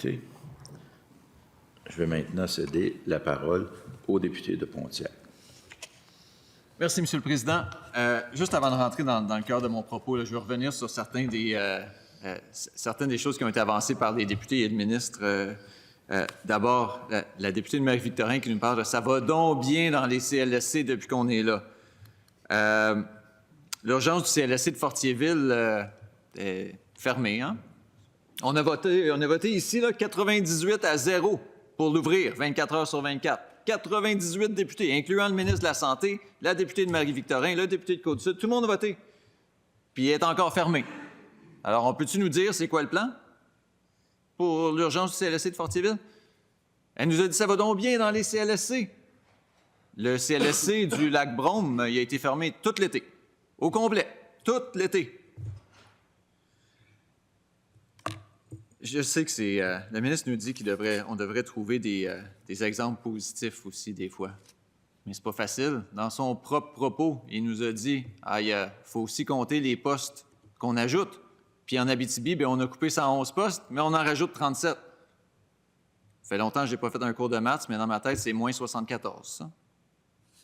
Je vais maintenant céder la parole au député de Pontiac. Merci, M. le Président. Juste avant de rentrer dans le cœur de mon propos, là, je veux revenir sur certaines des choses qui ont été avancées par les députés et le ministre. D'abord, la députée de Marie-Victorin qui nous parle de « ça va donc bien dans les CLSC depuis qu'on est là ». L'urgence du CLSC de Fortierville est fermée. Hein? On a voté ici là, 98-0 pour l'ouvrir 24 heures sur 24. 98 députés, incluant le ministre de la Santé, la députée de Marie-Victorin, le député de Côte-du-Sud, tout le monde a voté. Puis il est encore fermé. Alors, on peut-tu nous dire c'est quoi le plan pour l'urgence du CLSC de Fortierville? Elle nous a dit ça va donc bien dans les CLSC. Le CLSC du Lac-Brome, il a été fermé tout l'été, au complet, tout l'été. Je sais que c'est... le ministre nous dit qu'on devrait trouver des exemples positifs aussi, des fois. Mais c'est pas facile. Dans son propre propos, il nous a dit « il faut aussi compter les postes qu'on ajoute. » Puis en Abitibi, bien, on a coupé 111 postes, mais on en rajoute 37. Ça fait longtemps que je n'ai pas fait un cours de maths, mais dans ma tête, c'est moins 74. Ça.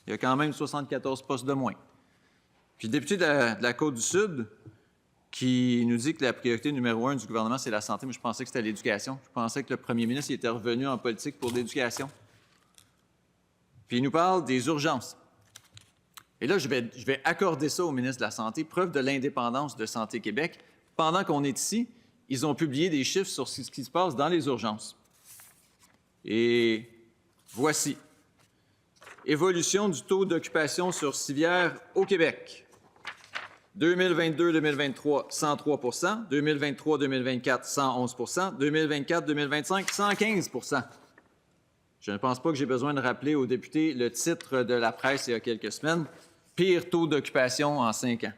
Il y a quand même 74 postes de moins. Puis le député de la Côte-du-Sud, qui nous dit que la priorité numéro 1 du gouvernement, c'est la santé. Mais je pensais que c'était l'éducation. Je pensais que le premier ministre était revenu en politique pour l'éducation. Puis il nous parle des urgences. Et là, je vais accorder ça au ministre de la Santé, preuve de l'indépendance de Santé Québec. Pendant qu'on est ici, ils ont publié des chiffres sur ce qui se passe dans les urgences. Et voici. Évolution du taux d'occupation sur civière au Québec. 2022-2023, 103 2023-2024, 111 2024-2025, 115 Je ne pense pas que j'ai besoin de rappeler aux députés le titre de la presse il y a quelques semaines. Pire taux d'occupation en 5 ans.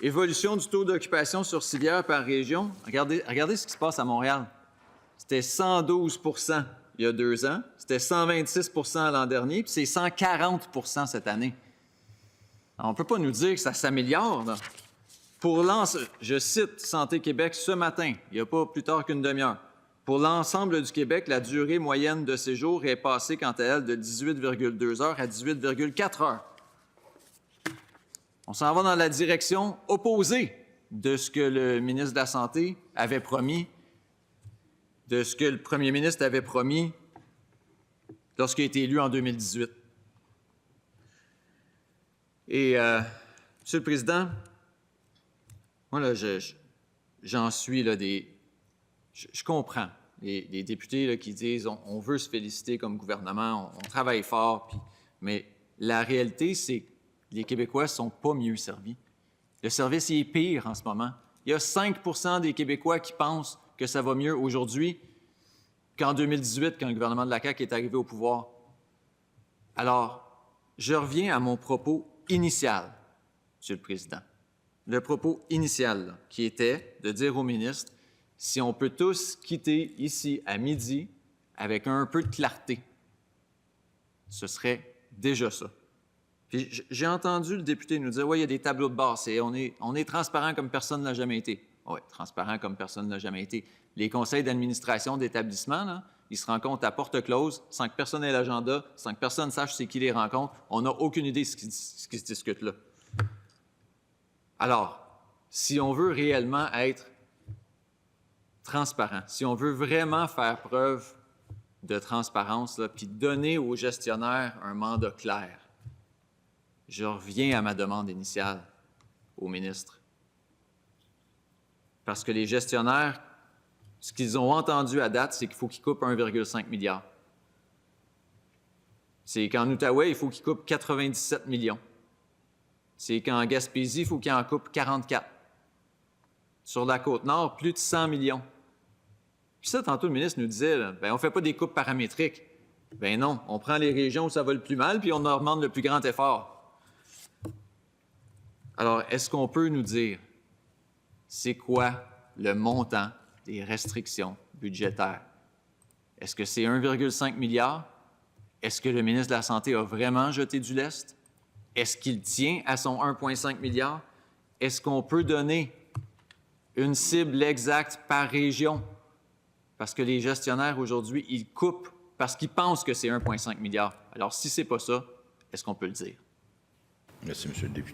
Évolution du taux d'occupation sur civière par région. Regardez ce qui se passe à Montréal. C'était 112 il y a 2 ans. C'était 126 l'an dernier, puis c'est 140 cette année. Alors, on ne peut pas nous dire que ça s'améliore. Je cite Santé Québec ce matin, il n'y a pas plus tard qu'une demi-heure. Pour l'ensemble du Québec, la durée moyenne de séjour est passée, quant à elle, de 18,2 heures à 18,4 heures. On s'en va dans la direction opposée de ce que le ministre de la Santé avait promis, de ce que le premier ministre avait promis lorsqu'il a été élu en 2018. Et, Monsieur le Président, moi, là, j'en suis là, je comprends les députés là, qui disent on veut se féliciter comme gouvernement, on travaille fort, mais la réalité, c'est que les Québécois ne sont pas mieux servis. Le service il est pire en ce moment. Il y a 5 des Québécois qui pensent que ça va mieux aujourd'hui qu'en 2018, quand le gouvernement de la CAQ est arrivé au pouvoir. Alors, je reviens à mon propos initial, Monsieur le Président. Le propos initial, là, qui était de dire au ministre, si on peut tous quitter ici à midi avec un peu de clarté, ce serait déjà ça. Puis j'ai entendu le député nous dire, oui, il y a des tableaux de bord, on est transparent comme personne ne l'a jamais été. Oui, transparent comme personne ne l'a jamais été. Les conseils d'administration d'établissement, là, ils se rencontrent à porte close, sans que personne ait l'agenda, sans que personne sache c'est qui les rencontre. On n'a aucune idée de ce qui se discute là. Alors, si on veut réellement être transparent, si on veut vraiment faire preuve de transparence, puis donner aux gestionnaires un mandat clair, je reviens à ma demande initiale au ministre. Parce que les gestionnaires, ce qu'ils ont entendu à date, c'est qu'il faut qu'ils coupent 1,5 milliard. C'est qu'en Outaouais, il faut qu'ils coupent 97 millions. C'est qu'en Gaspésie, il faut qu'ils en coupent 44. Sur la Côte-Nord, plus de 100 millions. Puis ça, tantôt, le ministre nous disait, là, on ne fait pas des coupes paramétriques. Ben non, on prend les régions où ça va le plus mal, puis on leur demande le plus grand effort. Alors, est-ce qu'on peut nous dire, c'est quoi le montant des restrictions budgétaires? Est-ce que c'est 1,5 milliard? Est-ce que le ministre de la Santé a vraiment jeté du lest? Est-ce qu'il tient à son 1,5 milliard? Est-ce qu'on peut donner une cible exacte par région? Parce que les gestionnaires, aujourd'hui, ils coupent parce qu'ils pensent que c'est 1,5 milliard. Alors, si c'est pas ça, est-ce qu'on peut le dire? Merci, M. le député.